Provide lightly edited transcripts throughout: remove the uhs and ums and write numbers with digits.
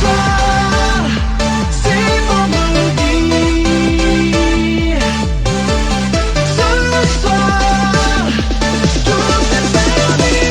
soir, c'est vendredi. Ce soir, tout est permis.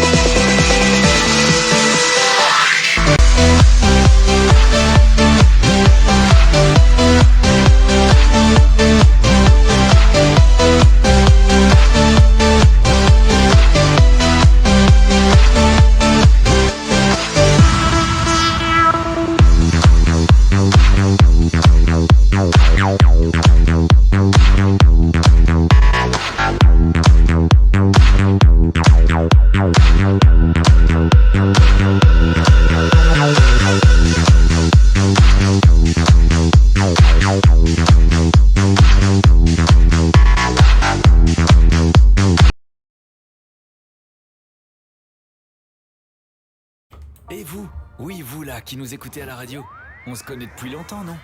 Et vous? Oui, vous là, qui nous écoutez à la radio. On se connaît depuis longtemps, non?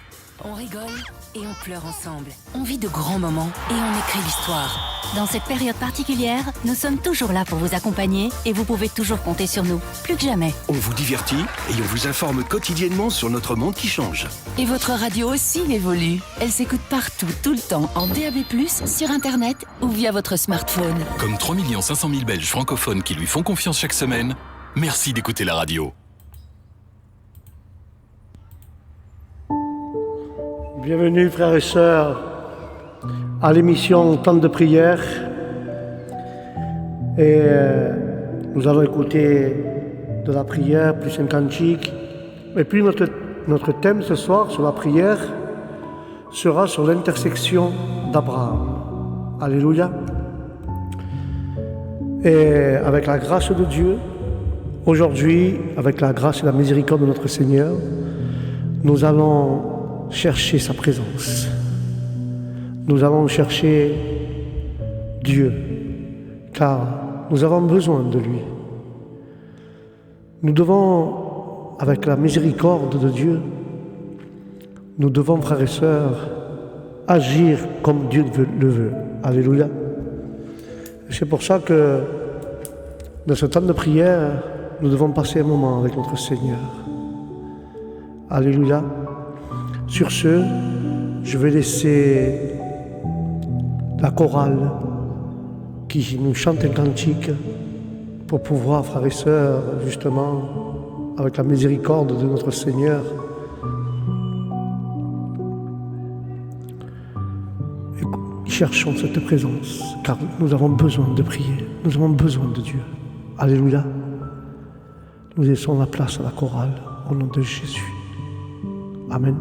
On rigole et on pleure ensemble. On vit de grands moments et on écrit l'histoire. Dans cette période particulière, nous sommes toujours là pour vous accompagner et vous pouvez toujours compter sur nous, plus que jamais. On vous divertit et on vous informe quotidiennement sur notre monde qui change. Et votre radio aussi évolue. Elle s'écoute partout, tout le temps, en DAB+, sur Internet ou via votre smartphone. Comme 3 500 000 Belges francophones qui lui font confiance chaque semaine, merci d'écouter la radio. Bienvenue frères et sœurs à l'émission Temps de prière. Et nous allons écouter de la prière plus un cantique. Et puis notre thème ce soir sur la prière sera sur l'intersection d'Abraham. Alléluia. Et avec la grâce de Dieu, aujourd'hui, avec la grâce et la miséricorde de notre Seigneur, nous allons chercher sa présence. Nous allons chercher Dieu, car nous avons besoin de lui. Nous devons, avec la miséricorde de Dieu, nous devons, frères et sœurs, agir comme Dieu le veut. Alléluia. C'est pour ça que, dans ce temps de prière, nous devons passer un moment avec notre Seigneur. Alléluia. Sur ce, je vais laisser la chorale qui nous chante un cantique pour pouvoir, frères et sœurs, justement, avec la miséricorde de notre Seigneur, cherchons cette présence, car nous avons besoin de prier, nous avons besoin de Dieu. Alléluia. Nous laissons la place à la chorale au nom de Jésus. Amen.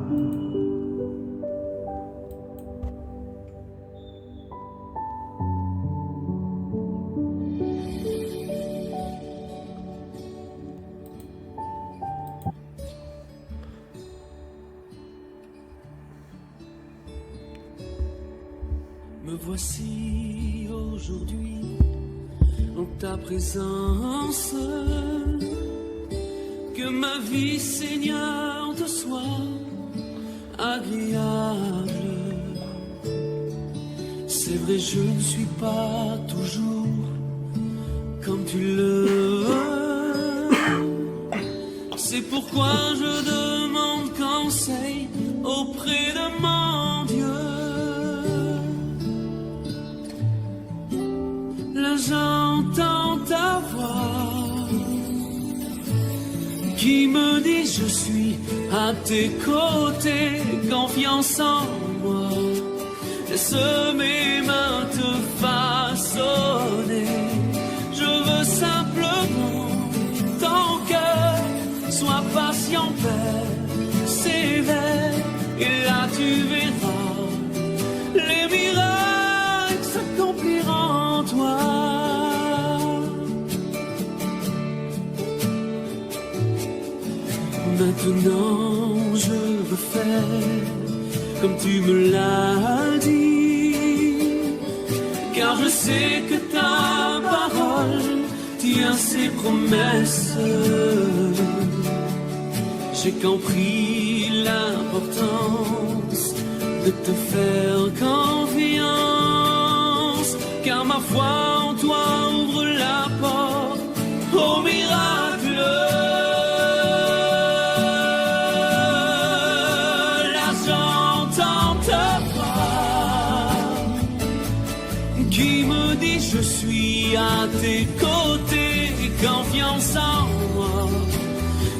Me voici aujourd'hui en ta présence, que ma vie, Seigneur, te soit agréable. C'est vrai, je ne suis pas toujours comme tu le veux. C'est pourquoi je demande conseil auprès de mon Dieu. Là j'entends ta voix qui me dit je suis à tes côtés, confiance en moi. Laisse mes mains te façonner. Je veux simplement ton cœur soit patient, Père, sévère, et là tu verras les miracles s'accomplir en toi. Maintenant je veux faire comme tu me l'as dit, car je sais que ta parole tient ses promesses. J'ai compris l'importance de te faire confiance, car ma foi en toi ouvre la porte au miracle. qui me dit je suis à tes côtés, confiance en moi.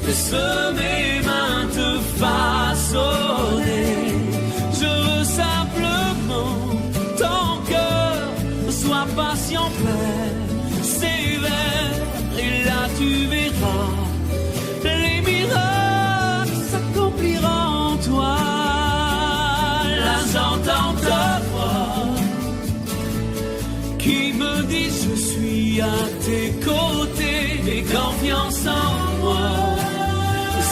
Laisse mes mains te façonner. Je veux simplement ton cœur soit patient, Père, sévère, et là tu verras les miracles s'accompliront en toi. Là j'entends ta voix qui me dit je suis à tes côtés, et confiance en moi.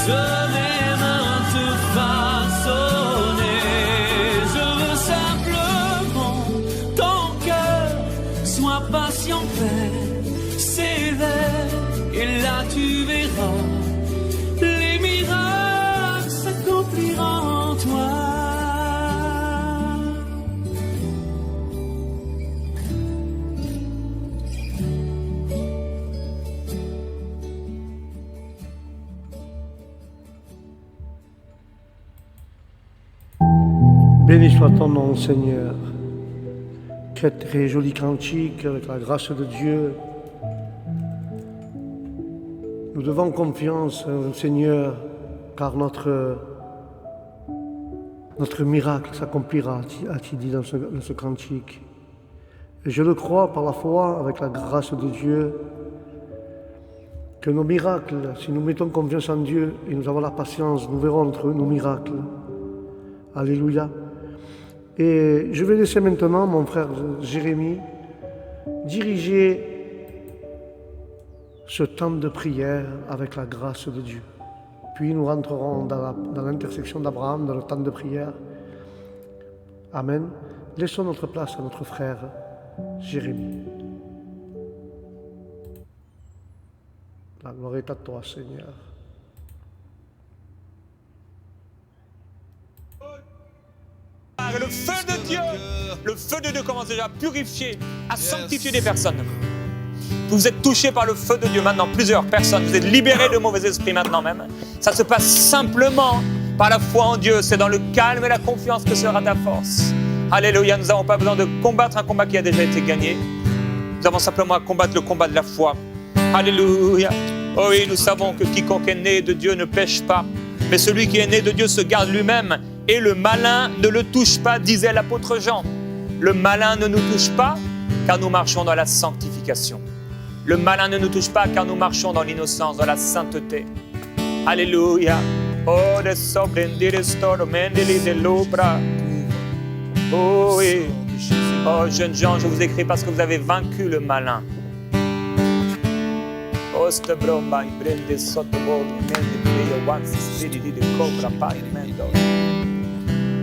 Je vais te façonner. Je veux simplement ton cœur soit patient, Père, sévère, et là tu verras les miracles s'accompliront en toi. Béni soit ton nom, Seigneur. Quel très joli cantique avec la grâce de Dieu. Nous devons confiance au Seigneur, car notre miracle s'accomplira, a-t-il dit dans ce cantique. Et je le crois par la foi, avec la grâce de Dieu, que nos miracles, si nous mettons confiance en Dieu et nous avons la patience, nous verrons nos miracles. Alléluia. Et je vais laisser maintenant mon frère Jérémie diriger ce temps de prière avec la grâce de Dieu. Puis nous rentrerons dans l'intersection d'Abraham, dans le temps de prière. Amen. Laissons notre place à notre frère Jérémie. La gloire est à toi, Seigneur. Le feu de Dieu commence déjà à purifier, à sanctifier des personnes. Vous êtes touchés par le feu de Dieu maintenant, plusieurs personnes. Vous êtes libérés de mauvais esprits maintenant même. Ça se passe simplement par la foi en Dieu. C'est dans le calme et la confiance que sera ta force. Alléluia, nous n'avons pas besoin de combattre un combat qui a déjà été gagné. Nous avons simplement à combattre le combat de la foi. Alléluia. Oh oui, nous savons que quiconque est né de Dieu ne pêche pas. Mais celui qui est né de Dieu se garde lui-même. Et le malin ne le touche pas, disait l'apôtre Jean. Le malin ne nous touche pas, car nous marchons dans la sanctification. Le malin ne nous touche pas, car nous marchons dans l'innocence, dans la sainteté. Alléluia. Oh, de sobrendire storo mendeli de l'obra. Oh oui. Oh, jeunes gens, je vous écris parce que vous avez vaincu le malin. Oste bromba imbrende sotto boli mende prio once spiriti de cobra pai mendo.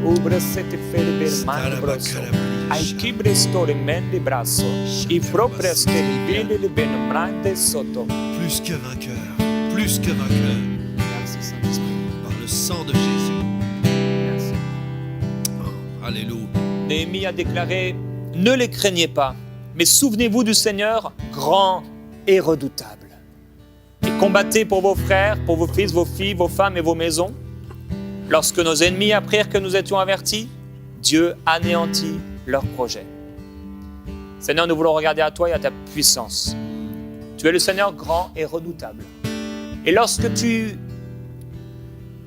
Ubra sete fere per mano brosso. Ai chibre store mende brasso. I propria steribile de benomrande sotto. Plus que vainqueur, plus que vainqueur. Merci Saint-Esprit. Par le sang de Jésus. Merci. Oh, alléluia. Néhémie a déclaré, ne les craignez pas, mais souvenez-vous du Seigneur grand et redoutable. Et combattez pour vos frères, pour vos fils, vos filles, vos femmes et vos maisons. Lorsque nos ennemis apprirent que nous étions avertis, Dieu anéantit leurs projets. Seigneur, nous voulons regarder à toi et à ta puissance. Tu es le Seigneur grand et redoutable. Et lorsque tu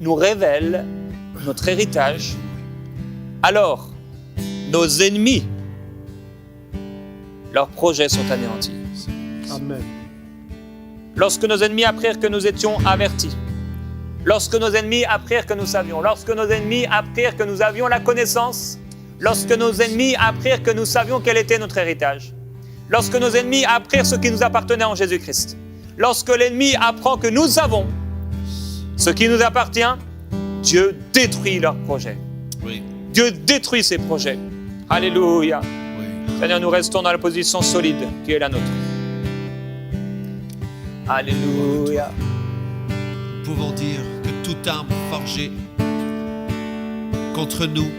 nous révèles notre héritage, alors nos ennemis, leurs projets sont anéantis. Amen. Lorsque nos ennemis apprirent que nous étions avertis, lorsque nos ennemis apprirent que nous savions, lorsque nos ennemis apprirent que nous avions la connaissance, lorsque nos ennemis apprirent que nous savions quel était notre héritage, lorsque nos ennemis apprirent ce qui nous appartenait en Jésus-Christ, lorsque l'ennemi apprend que nous savons ce qui nous appartient, Dieu détruit leurs projets. Oui. Dieu détruit ses projets. Alléluia. Oui. Seigneur, nous restons dans la position solide qui est la nôtre. Alléluia. Nous pouvons dire que toute arme forgée contre nous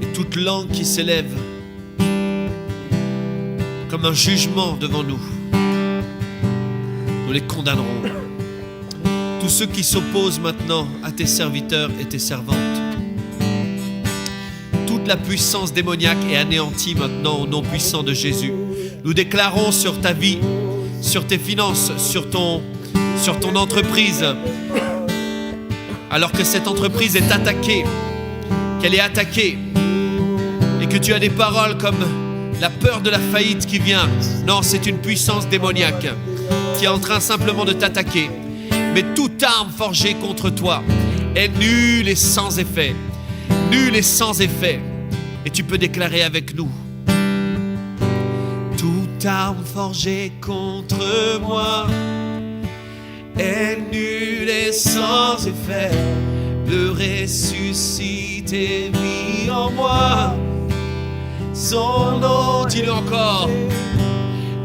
et toute langue qui s'élève comme un jugement devant nous, nous les condamnerons. Tous ceux qui s'opposent maintenant à tes serviteurs et tes servantes, toute toute la puissance démoniaque est anéantie maintenant au nom puissant de Jésus. Nous déclarons sur ta vie, sur tes finances, sur ton entreprise, alors que cette entreprise est attaquée, qu'elle est attaquée, et que tu as des paroles comme la peur de la faillite qui vient. Non, c'est une puissance démoniaque qui est en train simplement de t'attaquer. Mais toute arme forgée contre toi est nulle et sans effet. Nulle et sans effet. Et tu peux déclarer avec nous. Toute arme forgée contre moi est nulle et sans effet. Le ressuscité vit en moi. Son nom, dis-le encore.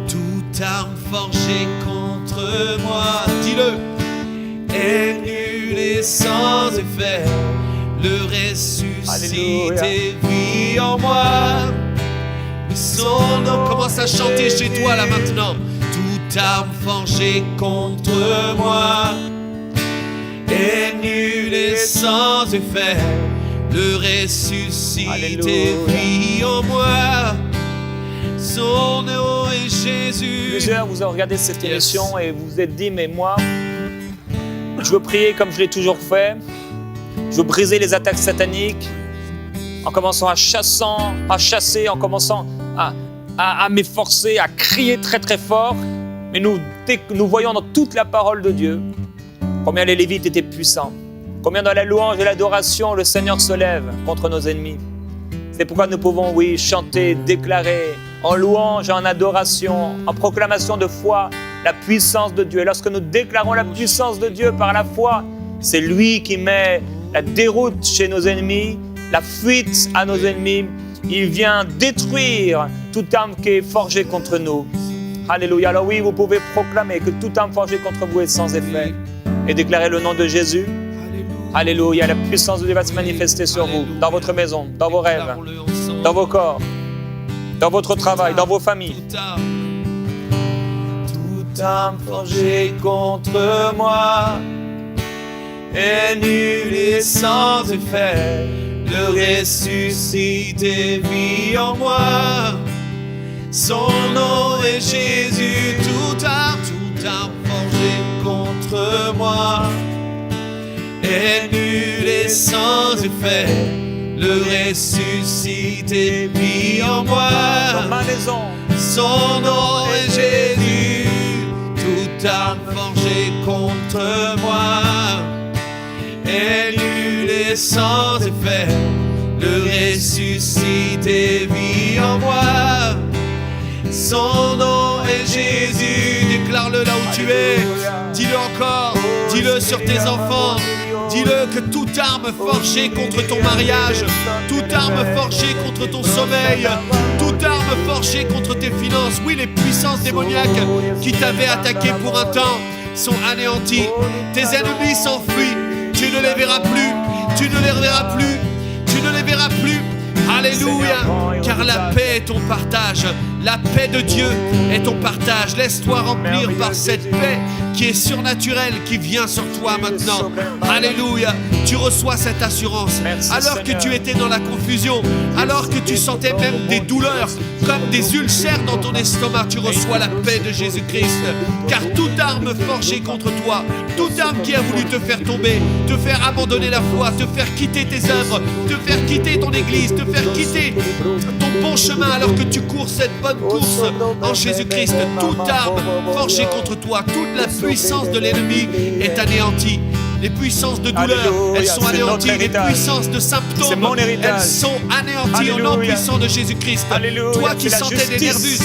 Toute arme forgée contre moi, dis-le, est nulle et sans effet. Le ressuscité vit en moi. Son nom, commence à chanter chez toi là maintenant. Toute arme forgée contre moi est nulle et sans effet. Le ressuscité vit en moi. Son nom est Jésus. Plusieurs, vous avez regardé cette émission et vous vous êtes dit, mais moi, je veux prier comme je l'ai toujours fait. Je veux briser les attaques sataniques en commençant à chasser, en commençant à m'efforcer, à crier très très fort. Mais nous voyons dans toute la parole de Dieu combien les Lévites étaient puissants. Combien dans la louange et l'adoration, le Seigneur se lève contre nos ennemis. C'est pourquoi nous pouvons, oui, chanter, déclarer, en louange, en adoration, en proclamation de foi, la puissance de Dieu. Et lorsque nous déclarons la puissance de Dieu par la foi, c'est lui qui met la déroute chez nos ennemis, la fuite à nos ennemis. Il vient détruire toute arme qui est forgée contre nous. Alléluia. Alors oui, vous pouvez proclamer que toute arme forgée contre vous est sans effet et déclarer le nom de Jésus. Alléluia, la puissance de Dieu va se manifester sur vous, dans votre maison, dans vos rêves, dans vos corps, dans votre travail, dans vos familles. Toute arme forgée contre moi est nulle et sans effet. Le ressuscité vit en moi. Son nom est Jésus. Toute arme forgée contre moi est nulle et sans effet. Le ressuscité vit en moi. Dans ma maison. Son nom est Jésus. Toute arme forgée contre moi est nulle et sans effet. Le ressuscité vit en moi. Son nom est Jésus. Déclare-le là où tu es. Dis-le encore. Dis-le sur tes enfants. Dis-le que toute arme forgée contre ton mariage, toute arme forgée contre ton sommeil, toute arme forgée contre tes finances, oui, les puissances démoniaques qui t'avaient attaqué pour un temps sont anéanties. Tes ennemis s'enfuient. Tu ne les verras plus. Tu ne les reverras plus. Tu ne les verras plus. Alléluia, car la paix est ton partage. La paix de Dieu est ton partage. Laisse-toi remplir par cette paix qui est surnaturelle, qui vient sur toi maintenant. Alléluia, tu reçois cette assurance. Alors que tu étais dans la confusion, alors que tu sentais même des douleurs, comme des ulcères dans ton estomac, tu reçois la paix de Jésus-Christ. Car toute arme forgée contre toi, toute arme qui a voulu te faire tomber, te faire abandonner la foi, te faire quitter tes œuvres, te faire quitter ton église, te faire quitter ton bon chemin alors que tu cours cette bonne course en Jésus-Christ, toute arme forgée contre toi, toute la puissance de l'ennemi est anéantie. Les puissances de douleur, elles sont anéanties. Les puissances de symptômes, elles sont anéanties au nom puissant de Jésus-Christ. Toi qui sentais des nerveuses,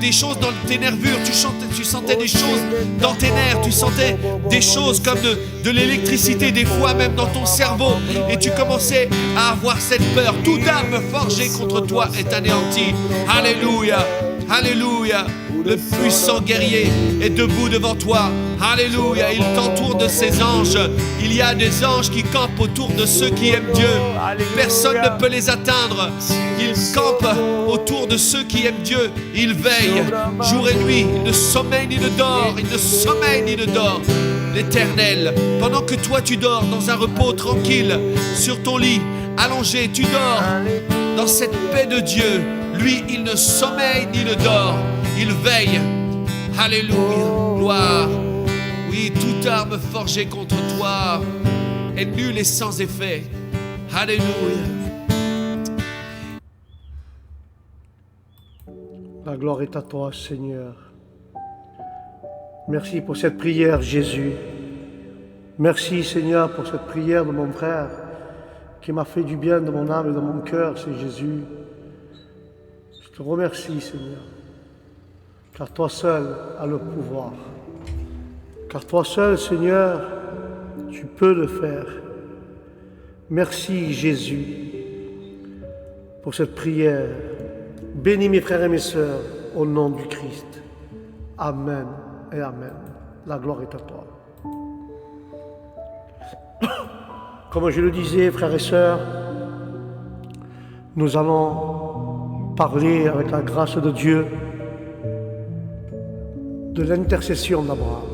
des choses dans tes nervures, tu sentais des choses dans tes nerfs, tu sentais des choses comme de l'électricité, des fois même dans ton cerveau, et tu commençais à avoir cette peur. Toute arme forgée contre toi est anéantie. Alléluia, alléluia. Le puissant guerrier est debout devant toi. Alléluia, il t'entoure de ses anges. Il y a des anges qui campent autour de ceux qui aiment Dieu. Personne ne peut les atteindre. Ils campent autour de ceux qui aiment Dieu. Ils veillent jour et nuit. Il ne sommeille ni ne dort. Il ne sommeille ni ne dort. L'Éternel, pendant que toi tu dors dans un repos tranquille sur ton lit, allongé, tu dors dans cette paix de Dieu. Lui, il ne sommeille ni ne dort, il veille. Alléluia, gloire. Oui, toute arme forgée contre toi est nulle et sans effet. Alléluia. La gloire est à toi, Seigneur. Merci pour cette prière, Jésus. Merci, Seigneur, pour cette prière de mon frère qui m'a fait du bien de mon âme et de mon cœur, c'est Jésus. Je te remercie, Seigneur, car toi seul as le pouvoir. Car toi seul, Seigneur, tu peux le faire. Merci, Jésus, pour cette prière. Bénis mes frères et mes sœurs au nom du Christ. Amen et Amen. La gloire est à toi. Comme je le disais, frères et sœurs, nous allons parler avec la grâce de Dieu de l'intercession d'Abraham.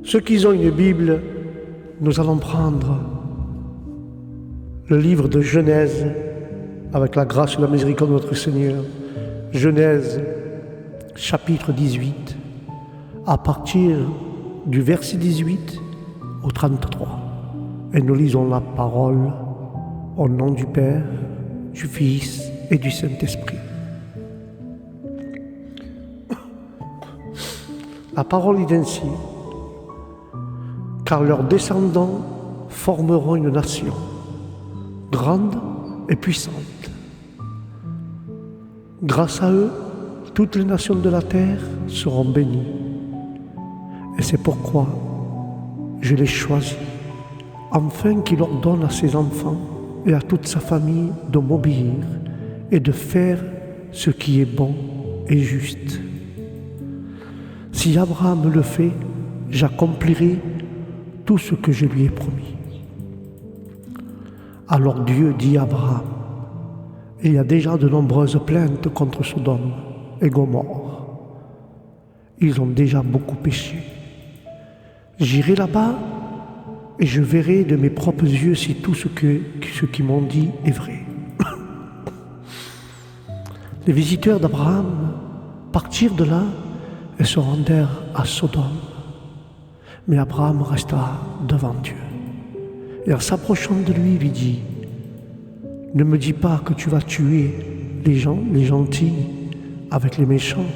Ceux qui ont une Bible, nous allons prendre le livre de Genèse avec la grâce et la miséricorde de notre Seigneur. Genèse, chapitre 18, à partir du verset 18 au 33. Et nous lisons la parole au nom du Père, du Fils et du Saint-Esprit. La parole dit ainsi: car leurs descendants formeront une nation grande et puissante. Grâce à eux, toutes les nations de la terre seront bénies. Et c'est pourquoi je les choisis, afin qu'il ordonne à ses enfants et à toute sa famille de m'obéir et de faire ce qui est bon et juste. Si Abraham le fait, j'accomplirai tout ce que je lui ai promis. Alors Dieu dit à Abraham: il y a déjà de nombreuses plaintes contre Sodome et Gomorrhe. Ils ont déjà beaucoup péché. J'irai là-bas et je verrai de mes propres yeux si tout ce qu'ils m'ont dit est vrai. Les visiteurs d'Abraham partirent de là et se rendèrent à Sodome. Mais Abraham resta devant Dieu. Et en s'approchant de lui, il lui dit: ne me dis pas que tu vas tuer les gens, les gentils, avec les méchants.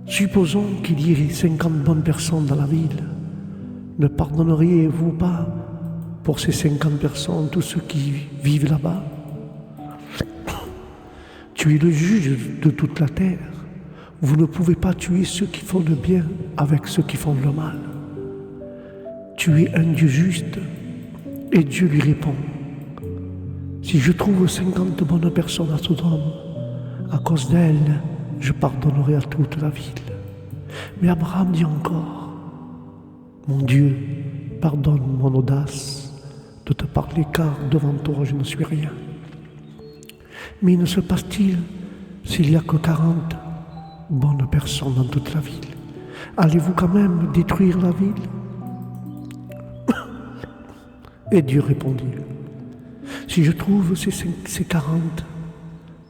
Supposons qu'il y ait 50 bonnes personnes dans la ville. Ne pardonneriez-vous pas pour ces 50 personnes, tous ceux qui vivent là-bas? Tu es le juge de toute la terre. Vous ne pouvez pas tuer ceux qui font le bien avec ceux qui font le mal. Tu es un Dieu juste. Et Dieu lui répond: si je trouve 50 bonnes personnes à Sodome, à cause d'elles, je pardonnerai à toute la ville. Mais Abraham dit encore: mon Dieu, pardonne mon audace de te parler, car devant toi je ne suis rien. Mais ne se passe-t-il s'il n'y a que 40 bonnes personnes dans toute la ville? Allez-vous quand même détruire la ville? Et Dieu répondit: si je trouve ces 40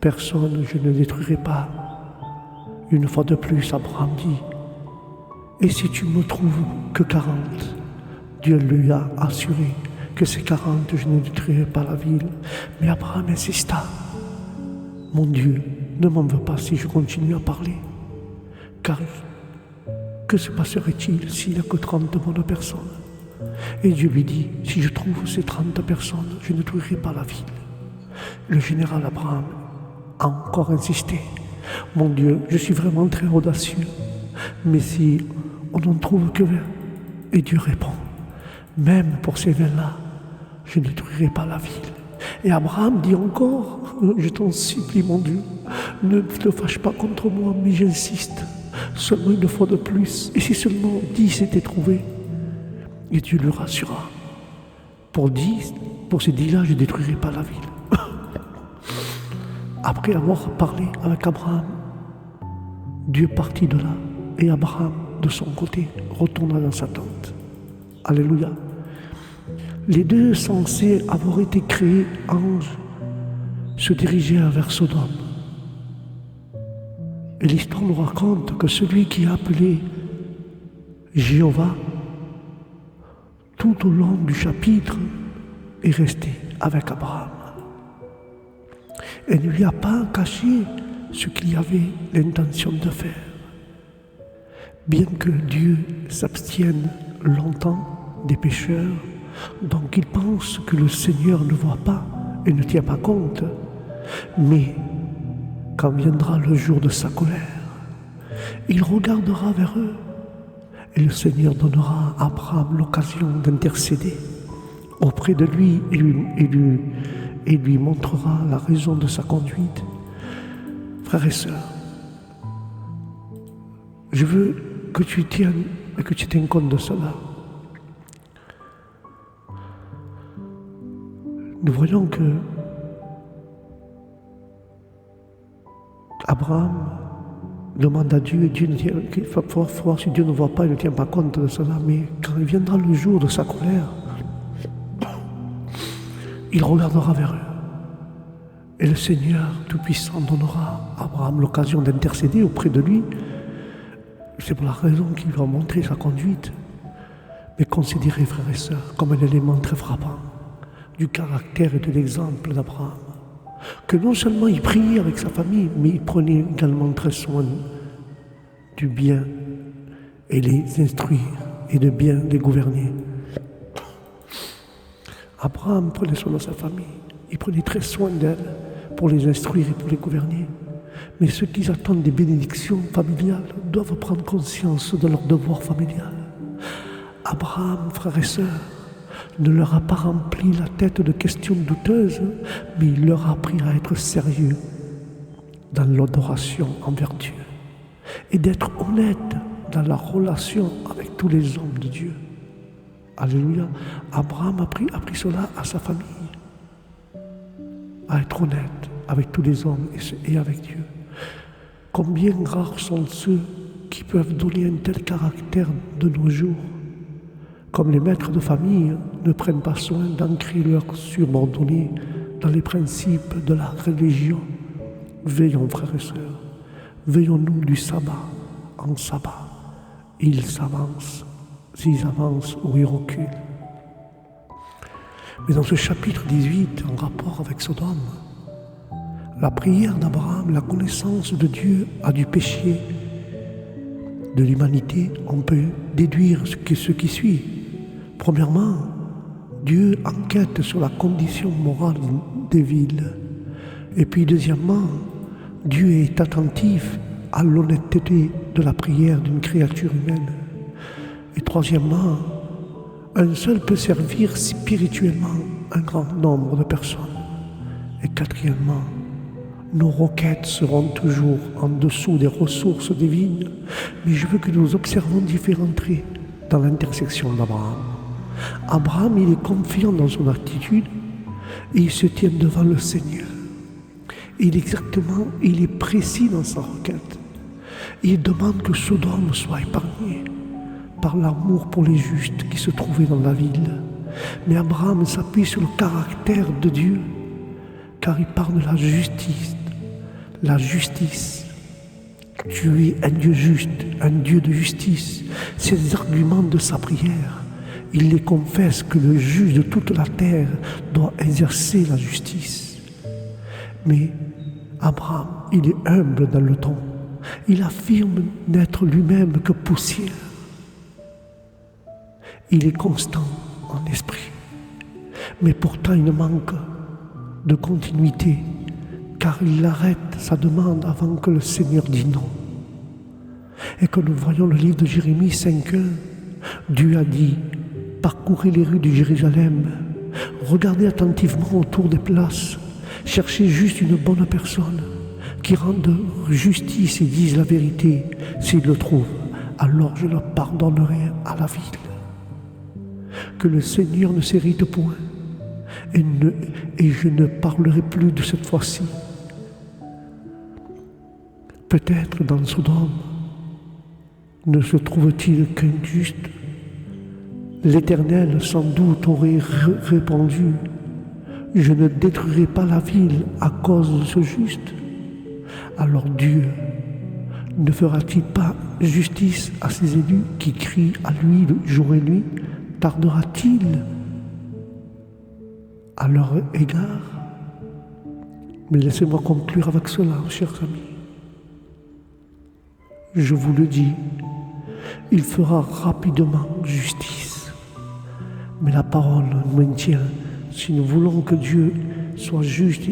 personnes, je ne détruirai pas. Une fois de plus, Abraham dit: et si tu me trouves que 40? Dieu lui a assuré que ces 40, je ne détruirai pas la ville. Mais Abraham insista: mon Dieu, ne m'en veux pas si je continue à parler. Car que se passerait-il s'il n'y a que 30 bonnes personnes? Et Dieu lui dit: si je trouve ces 30 personnes, je ne détruirai pas la ville. Le général Abraham a encore insisté: mon Dieu, je suis vraiment très audacieux, mais si on n'en trouve que 20? Et Dieu répond: même pour ces 20-là, je ne détruirai pas la ville. Et Abraham dit encore: je t'en supplie, mon Dieu, ne te fâche pas contre moi, mais j'insiste, seulement une fois de plus, et si seulement 10 étaient trouvés? Et Dieu le rassura: pour ces 10-là, je ne détruirai pas la ville. Après avoir parlé avec Abraham, Dieu partit de là, et Abraham, de son côté, retourna dans sa tente. Alléluia. Les deux censés avoir été créés anges se dirigeaient vers Sodome. Et l'histoire nous raconte que celui qui est appelé Jéhovah, tout au long du chapitre, est resté avec Abraham. Et ne lui a pas caché ce qu'il avait l'intention de faire. Bien que Dieu s'abstienne longtemps des pécheurs, donc il pense que le Seigneur ne voit pas et ne tient pas compte, mais quand viendra le jour de sa colère, il regardera vers eux et le Seigneur donnera à Abraham l'occasion d'intercéder auprès de lui et lui montrera la raison de sa conduite. Frères et sœurs, je veux que tu tiennes et que tu tiennes compte de cela. Nous voyons que Abraham demande à Dieu, et Dieu qu'il va voir si Dieu ne voit pas, il ne tient pas compte de cela, mais quand il viendra le jour de sa colère, il regardera vers eux. Et le Seigneur Tout-Puissant donnera à Abraham l'occasion d'intercéder auprès de lui. C'est pour la raison qu'il va montrer sa conduite. Mais considérez, frères et sœurs, comme un élément très frappant du caractère et de l'exemple d'Abraham, que non seulement il priait avec sa famille, mais il prenait également très soin du bien et les instruire et de bien les gouverner. Abraham prenait soin de sa famille, il prenait très soin d'elle pour les instruire et pour les gouverner. Mais ceux qui attendent des bénédictions familiales doivent prendre conscience de leur devoir familial. Abraham, frères et sœurs, ne leur a pas rempli la tête de questions douteuses, mais il leur a appris à être sérieux dans l'adoration envers Dieu et d'être honnête dans la relation avec tous les hommes de Dieu. Alléluia. Abraham a pris cela à sa famille, à être honnête avec tous les hommes et avec Dieu. Combien rares sont ceux qui peuvent donner un tel caractère de nos jours, comme les maîtres de famille ne prennent pas soin d'ancrer leurs subordonnés dans les principes de la religion. Veillons, frères et sœurs, veillons-nous du sabbat en sabbat. Ils avancent ou ils reculent. Mais dans ce chapitre 18, en rapport avec Sodome, la prière d'Abraham, la connaissance de Dieu a du péché de l'humanité, on peut déduire ce qui suit. Premièrement, Dieu enquête sur la condition morale des villes. Et puis deuxièmement, Dieu est attentif à l'honnêteté de la prière d'une créature humaine. Et troisièmement, un seul peut servir spirituellement un grand nombre de personnes. Et quatrièmement, nos requêtes seront toujours en dessous des ressources divines, mais je veux que nous observons différents traits dans l'intersection d'Abraham. Abraham, il est confiant dans son attitude et il se tient devant le Seigneur. Il est précis dans sa requête. Il demande que Sodome soit épargnée par l'amour pour les justes qui se trouvaient dans la ville. Mais Abraham s'appuie sur le caractère de Dieu, car il parle de la justice. La justice. Dieu est un Dieu juste, un Dieu de justice. C'est les arguments de sa prière. Il les confesse que le juge de toute la terre doit exercer la justice. Mais Abraham, il est humble dans le ton. Il affirme n'être lui-même que poussière. Il est constant en esprit. Mais pourtant, il manque de continuité, car il arrête sa demande avant que le Seigneur dise non. Et quand nous voyons le livre de Jérémie 5.1, Dieu a dit: parcourez les rues de Jérusalem, regardez attentivement autour des places, cherchez juste une bonne personne qui rende justice et dise la vérité. S'il le trouve, alors je le pardonnerai à la ville. Que le Seigneur ne s'irrite point, et je ne parlerai plus de cette fois-ci. Peut-être dans Sodome ne se trouve-t-il qu'un juste, L'Éternel sans doute aurait répondu, je ne détruirai pas la ville à cause de ce juste. Alors Dieu ne fera-t-il pas justice à ses élus qui crient à lui jour et nuit? Tardera-t-il à leur égard? Mais laissez-moi conclure avec cela, chers amis. Je vous le dis, il fera rapidement justice. Mais la parole nous maintient. Si nous voulons que Dieu soit juste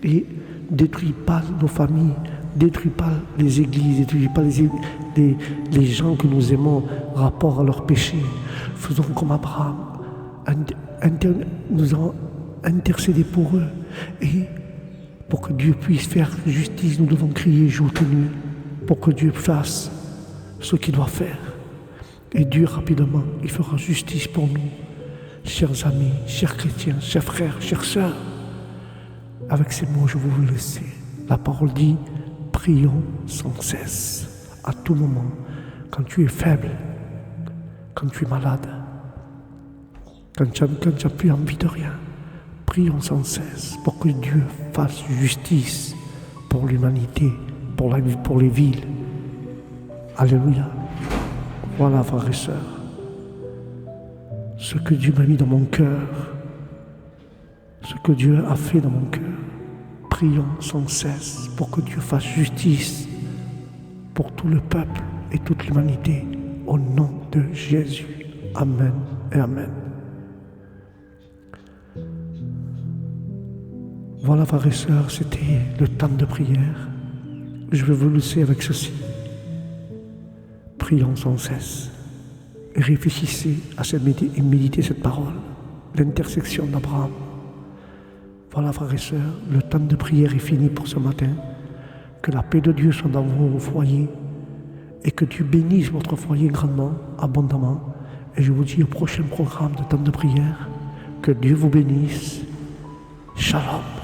et détruit pas nos familles, détruit pas les églises, détruit pas les gens que nous aimons rapport à leurs péchés, faisons comme Abraham. Nous avons intercédé pour eux. Et pour que Dieu puisse faire justice, nous devons crier jour et nuit. Pour que Dieu fasse ce qu'il doit faire. Et Dieu, rapidement, il fera justice pour nous. Chers amis, chers chrétiens, chers frères, chères sœurs, avec ces mots, je vais vous laisser. La parole dit, prions sans cesse, à tout moment, quand tu es faible, quand tu es malade, quand tu n'as plus envie de rien. Prions sans cesse pour que Dieu fasse justice pour l'humanité, pour les villes. Alléluia. Voilà, frères et sœurs, ce que Dieu m'a mis dans mon cœur, ce que Dieu a fait dans mon cœur. Prions sans cesse pour que Dieu fasse justice pour tout le peuple et toute l'humanité. Au nom de Jésus. Amen et Amen. Voilà, frères et sœurs, c'était le temps de prière. Je vais vous laisser avec ceci. Prions sans cesse. Et réfléchissez à et méditez cette parole. L'intersection d'Abraham. Voilà, frères et sœurs, le temps de prière est fini pour ce matin. Que la paix de Dieu soit dans vos foyers et que Dieu bénisse votre foyer grandement, abondamment. Et je vous dis au prochain programme de temps de prière, que Dieu vous bénisse. Shalom.